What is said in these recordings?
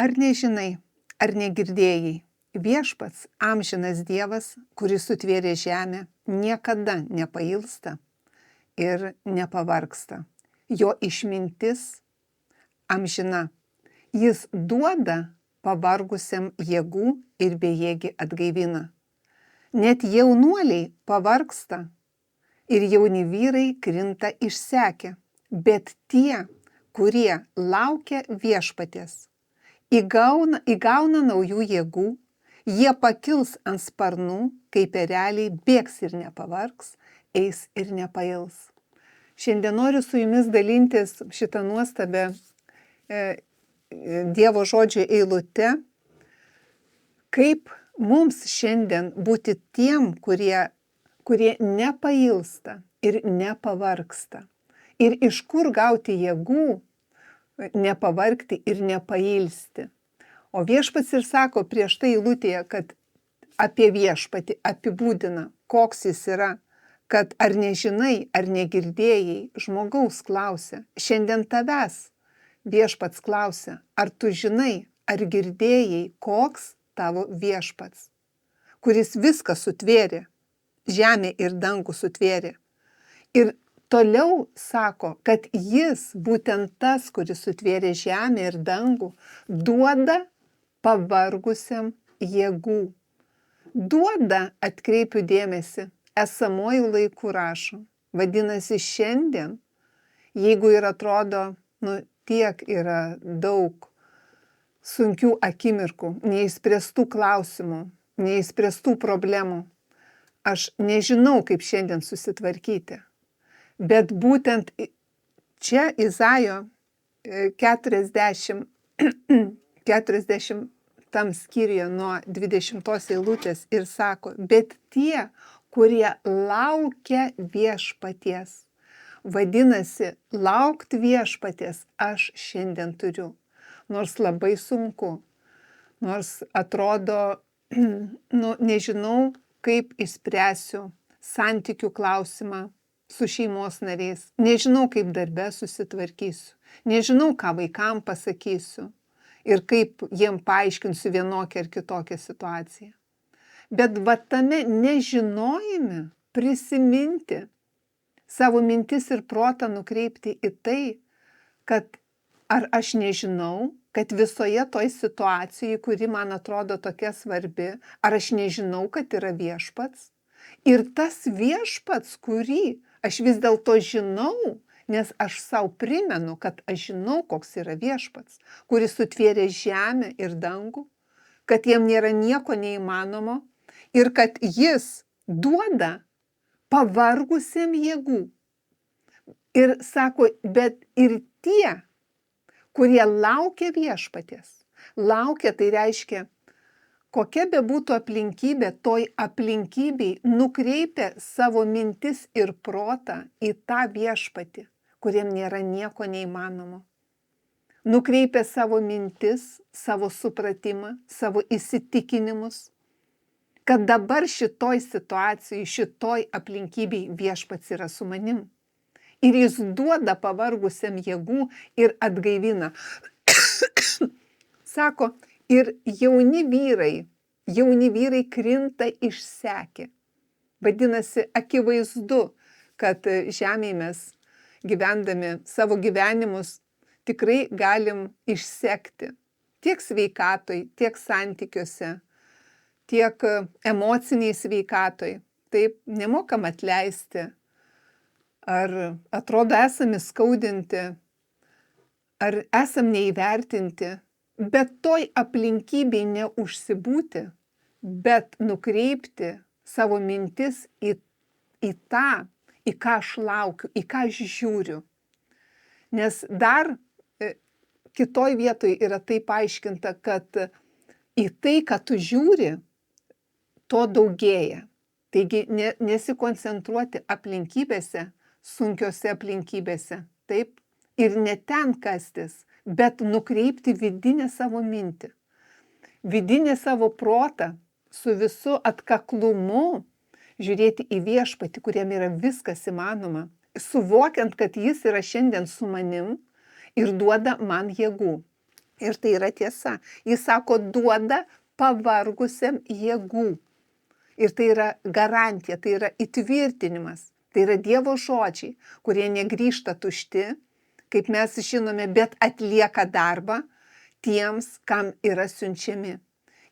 Ar nežinai, ar negirdėjai, viešpats amžinas Dievas, kuris sutvėrė žemę, niekada nepailsta ir nepavargsta. Jo išmintis amžina. Jis duoda pavargusiam jėgų ir bejėgį atgaivina. Net jaunuoliai pavargsta ir jauni vyrai krinta išsekę, bet tie, kurie laukia viešpaties, įgauna naujų jėgų, jie pakils ant sparnų, kaip ereliai, bėgs ir nepavargs, eis ir nepails. Šiandien noriu su jumis dalintis šitą nuostabę Dievo žodžio eilute, kaip mums šiandien būti tiem, kurie nepailsta ir nepavargsta. Ir iš kur gauti jėgų nepavargti ir nepailsti. O viešpats ir sako prieš tai eilutėje, kad apie viešpatį apibūdina, koks jis yra, kad ar nežinai, ar negirdėjai, žmogaus klausia. Šiandien tavęs viešpats klausia, ar tu žinai, ar girdėjai, koks tavo viešpats, kuris viską sutvėrė, žemę ir dangų sutvėrė. Ir toliau sako, kad jis, būtent tas, kuris sutvėrė žemę ir dangų, duoda pavargusiam jėgų. Duoda, atkreipiu dėmesį, esamuoju laiku rašo. Vadinasi, šiandien, jeigu ir atrodo, tiek yra daug sunkių akimirkų, neįspręstų klausimų, neįspręstų problemų, aš nežinau, kaip šiandien susitvarkyti. Bet būtent čia Izaijo 40 skyriuje nuo 20 eilutės ir sako, bet tie, kurie laukia viešpaties. Vadinasi, laukti viešpaties aš šiandien turiu. Nors labai sunku, nors atrodo, nežinau, kaip išspręsiu santykių klausimą su šeimos nariais. Nežinau, kaip darbe susitvarkysiu. Nežinau, ką vaikam pasakysiu ir kaip jiem paaiškinsiu vienokią ar kitokią situaciją. Bet va tame nežinojime prisiminti, savo mintis ir protą nukreipti į tai, kad ar aš nežinau, kad visoje toj situacijai, kuri man atrodo tokia svarbi, ar aš nežinau, kad yra viešpats. Ir tas viešpats, kurį aš vis dėlto žinau, nes aš savo primenu, kad aš žinau, koks yra viešpats, kuris sutvėrė žemę ir dangų, kad jam nėra nieko neįmanomo ir kad jis duoda pavargusiam jėgų. Ir sako, bet ir tie, kurie laukia viešpaties. Laukia, tai reiškia, kokia bebūtų aplinkybė, toj aplinkybei nukreipia savo mintis ir protą į tą viešpatį, kuriem nėra nieko neįmanomo. Nukreipia savo mintis, savo supratimą, savo įsitikinimus, kad dabar šitoj situacijai, šitoj aplinkybei viešpats yra su manim. Ir jis duoda pavargusiam jėgų ir atgaivina. Sako, ir jauni vyrai krinta išsekę. Vadinasi, akivaizdu, kad žemėje mes gyvendami savo gyvenimus tikrai galim išsekti. Tiek sveikatoj, tiek santykiuose, tiek emociniai sveikatoj. Taip, nemokam atleisti. Ar atrodo esame skaudinti, ar esam neįvertinti, bet toj aplinkybei neužsibūti, bet nukreipti savo mintis į tą, į ką aš laukiu, į ką aš žiūriu. Nes dar kitoj vietoj yra taip paaiškinta, kad į tai, ką tu žiūri, to daugėja. Taigi nesikoncentruoti aplinkybėse, sunkiose aplinkybėse, taip, ir ne ten kastis, bet nukreipti vidinę savo mintį, vidinę savo protą, su visu atkaklumu žiūrėti į viešpatį, kuriam yra viskas įmanoma, suvokiant, kad jis yra šiandien su manim ir duoda man jėgų. Ir tai yra tiesa. Jis sako, duoda pavargusiam jėgų. Ir tai yra garantija, tai yra įtvirtinimas. Tai yra Dievo žodžiai, kurie negrįžta tušti, kaip mes žinome, bet atlieka darbą tiems, kam yra siunčiami.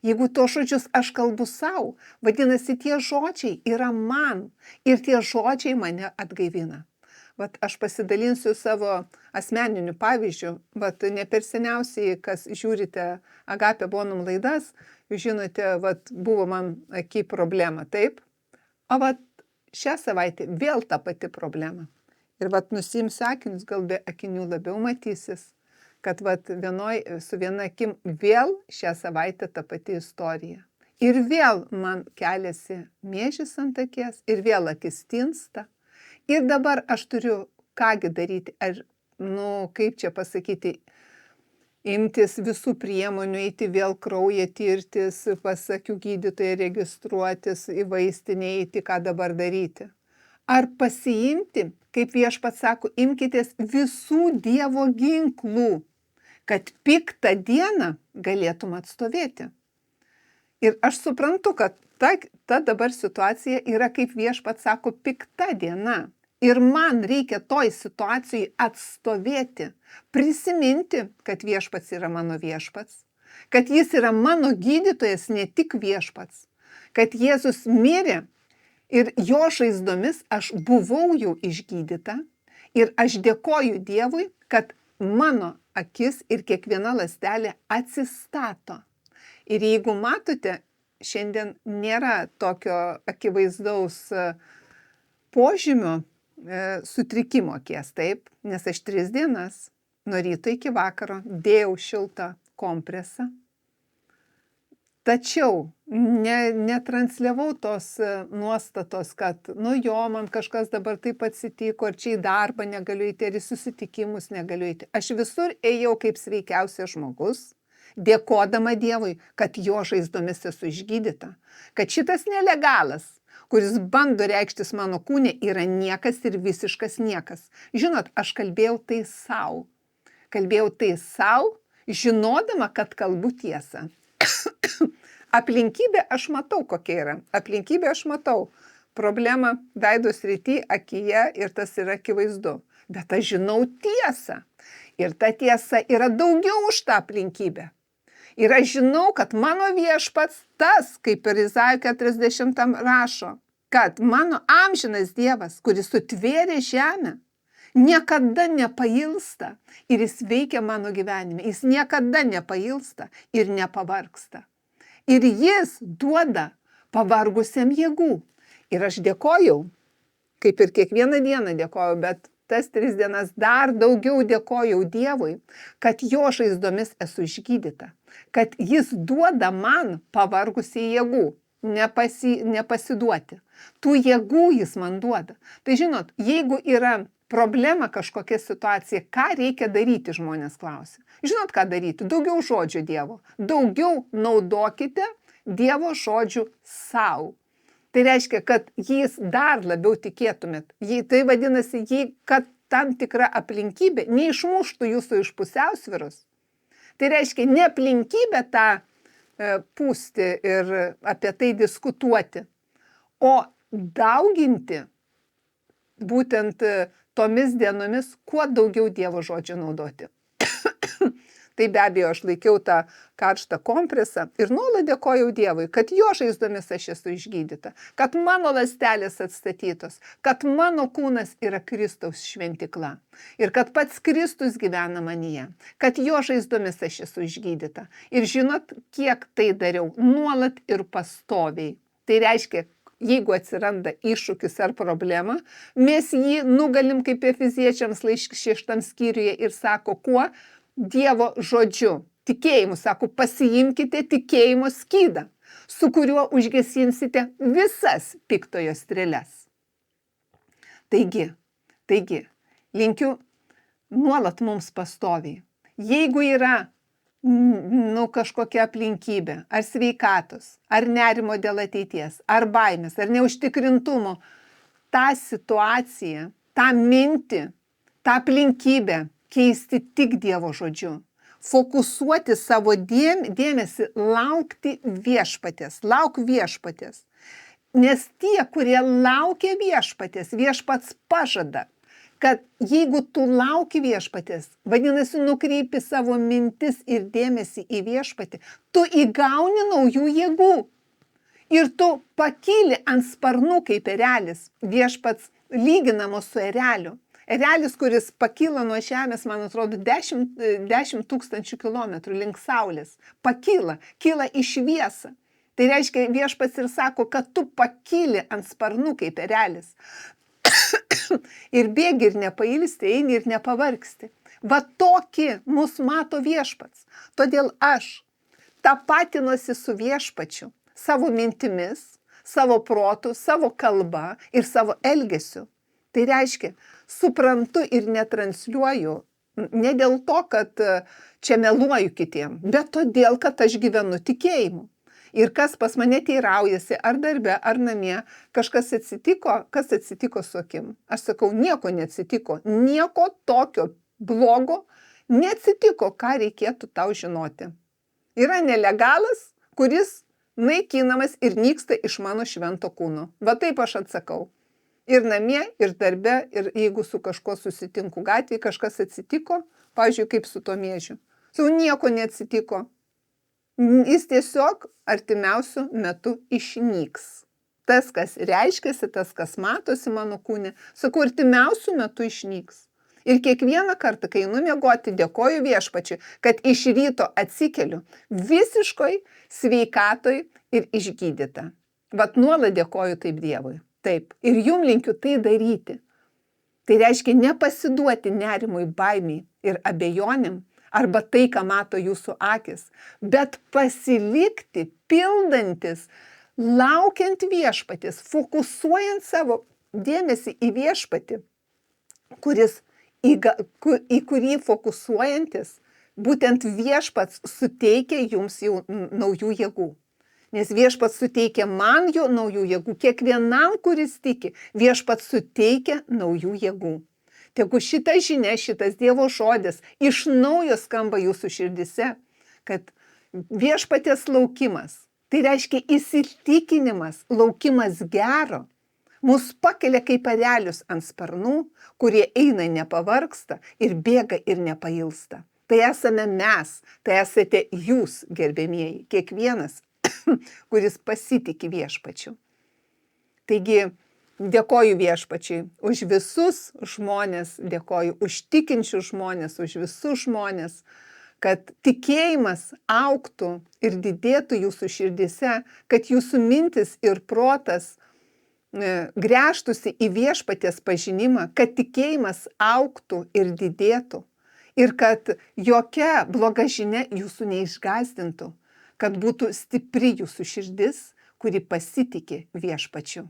Jeigu to žodžius aš kalbu savo, vadinasi, tie žodžiai yra man ir tie žodžiai mane atgaivina. Vat aš pasidalinsiu savo asmeniniu pavyzdžiu. Vat ne per seniausiai, kas žiūrite Agapė Bonum laidas, jūs žinote, vat buvo man aki problema, taip? O vat šią savaitę vėl ta pati problema. Ir vat nusimsiu akinius, gal be akinių labiau matysis, kad vat su viena akim vėl šią savaitę ta pati istorija. Ir vėl man keliasi mėžis ant akies, ir vėl akis tinsta. Ir dabar aš turiu kągi daryti, kaip čia pasakyti, imtis visų priemonių, eiti vėl kraują tirtis, pas akių gydytoją registruotis, į vaistinę eiti, ką dabar daryti. Ar pasiimti, kaip Viešpats sako, imkitės visų Dievo ginklų, kad piktą dieną galėtum atstovėti. Ir aš suprantu, kad ta dabar situacija yra, kaip Viešpats sako, pikta diena. Ir man reikia toj situacijai atstovėti, prisiminti, kad Viešpats yra mano Viešpats, kad jis yra mano gydytojas, ne tik Viešpats, kad Jėzus mirė ir jo žaizdomis aš buvau jau išgydyta ir aš dėkoju Dievui, kad mano akis ir kiekviena ląstelė atsistato. Ir jeigu matote, šiandien nėra tokio akivaizdaus požymio sutrikimo akies, taip, nes aš 3 dienas nuo ryto iki vakaro dėjau šiltą kompresą. Tačiau netransliavau tos nuostatos, kad man kažkas dabar taip atsitiko, ar čia į darbą negaliu eiti, ar į susitikimus negaliu eiti. Aš visur ėjau kaip sveikiausias žmogus, dėkodama Dievui, kad jo žaizdomis esu išgydyta, kad šitas nelegalas, kuris bando reikštis mano kūne, yra niekas ir visiškas niekas. Žinot, aš kalbėjau tai sau. Žinodama, kad kalbu tiesą. Aplinkybė aš matau, kokia yra. Aplinkybė aš matau. Problema veido srity, akyje ir tas yra akivaizdu. Bet aš žinau tiesą. Ir ta tiesa yra daugiau už tą aplinkybę. Ir aš žinau, kad mano Viešpats tas, kaip ir Izaijo 40 rašo, kad mano amžinas Dievas, kuris sutvėrė žemę, niekada nepailsta ir jis veikia mano gyvenime. Jis niekada nepailsta ir nepavargsta. Ir jis duoda pavargusiam jėgų. Ir aš dėkojau, kaip ir kiekvieną dieną dėkojau, bet tas 3 dienas dar daugiau dėkojau Dievui, kad jo žaizdomis esu išgydyta, kad jis duoda man pavargusiai jėgų, nepasiduoti. Tų jėgų jis man duoda. Tai žinot, jeigu yra problema kažkokia situacija, ką reikia daryti, žmonės klausia. Žinot, ką daryti? Daugiau žodžių Dievo. Daugiau naudokite Dievo žodžių savo. Tai reiškia, kad jais dar labiau tikėtumėt. Tai vadinasi, kad tam tikra aplinkybė neišmuštų jūsų iš pusiausvyros. Tai reiškia, ne aplinkybė tą pūsti ir apie tai diskutuoti, o dauginti būtent tomis dienomis, kuo daugiau Dievo žodžių naudoti. Tai be abejo, aš laikiau tą karštą kompresą ir nuolat dėkojau Dievui, kad jo žaizdomis aš esu išgydyta, kad mano ląstelės atstatytos, kad mano kūnas yra Kristaus šventykla ir kad pats Kristus gyvena manyje, kad jo žaizdomis aš esu išgydyta. Ir žinot, kiek tai dariau? Nuolat ir pastoviai. Tai reiškia, jeigu atsiranda iššūkis ar problema, mes jį nugalim kaip Efeziečiams laiške 6 skyriuje ir sako, kuo? Dievo žodžiu, tikėjimu, sako, pasiimkite tikėjimo skydą, su kuriuo užgesinsite visas piktojo strėles. Taigi, linkiu nuolat mums pastoviai. Jeigu yra kažkokia aplinkybė, ar sveikatos, ar nerimo dėl ateities, ar baimės, ar neužtikrintumo, tą situaciją, tą mintį, tą aplinkybę keisti tik Dievo žodžiu. fokusuoti savo dėmesį, laukti viešpaties, lauk viešpaties. Nes tie, kurie laukia viešpaties, viešpats pažada, kad jeigu tu lauki viešpaties, vadinasi, nukreipi savo mintis ir dėmesį į viešpatį, tu įgauni naujų jėgų. Ir tu pakyli ant sparnų kaip erelis. Viešpats lyginamos su ereliu. Erelis, kuris pakyla nuo žemės, man atrodo, 10 000 kilometrų link saulės. Pakyla, kyla į šviesą. Tai reiškia, viešpats ir sako, kad tu pakyli ant sparnų kaip erelis. Ir bėgi ir nepailsti, eini ir nepavargsti. Va tokį mus mato viešpats. Todėl aš tapatinuosi su viešpačiu savo mintimis, savo protu, savo kalba ir savo elgesiu. Tai reiškia, suprantu ir netransliuoju ne dėl to, kad čia meluoju kitiem, bet todėl, kad aš gyvenu tikėjimu. Ir kas pas mane teiraujasi, ar darbe, ar namie, kažkas atsitiko, kas atsitiko su akim. Aš sakau, nieko neatsitiko, nieko tokio blogo neatsitiko, ką reikėtų tau žinoti. Yra nelegalas, kuris naikinamas ir nyksta iš mano švento kūno. Va taip aš atsakau. Ir namie, ir darbe, ir jeigu su kažkuo susitinku gatvėje, kažkas atsitiko, pavyzdžiui, kaip su to miežiu. Su nieko neatsitiko. Jis tiesiog artimiausiu metu išnyks. Tas, kas reiškiasi, tas, kas matosi mano kūne, sakau, artimiausiu metu išnyks. Ir kiekvieną kartą, kai einu miegoti, dėkoju viešpačiui, kad iš ryto atsikeliu visiškoj sveikatoj ir išgydyta. Vat nuolat dėkoju taip Dievui. Taip. Ir jum linkiu tai daryti. Tai reiškia nepasiduoti nerimui, baimiai ir abejonėm, arba tai, ką mato jūsų akis, bet pasilikti, pildantis, laukiant viešpaties, fokusuojant savo dėmesį į viešpatį, į kurį fokusuojantis, būtent viešpats suteikia jums jau naujų jėgų. Nes viešpats suteikia man jo naujų jėgų, kiekvienam, kuris tiki, viešpats suteikia naujų jėgų. Tegu šita žinia, šitas Dievo žodis iš naujo skamba jūsų širdise, kad viešpaties laukimas, tai reiškia įsitikinimas, laukimas gero, mus pakelia kaip erelius ant sparnų, kurie eina nepavargsta ir bėga ir nepailsta. Tai esame mes, tai esate jūs, gerbėmieji, kiekvienas, kuris pasitiki viešpačiu. Taigi, dėkoju viešpačiui už visus žmonės, dėkoju už tikinčius žmonės, už visus žmonės, kad tikėjimas augtų ir didėtų jūsų širdise, kad jūsų mintis ir protas gręžtųsi į viešpaties pažinimą, kad tikėjimas augtų ir didėtų ir kad jokia bloga žinia jūsų neišgąsdintų, kad būtų stipri jūsų širdis, kuri pasitiki viešpačiu.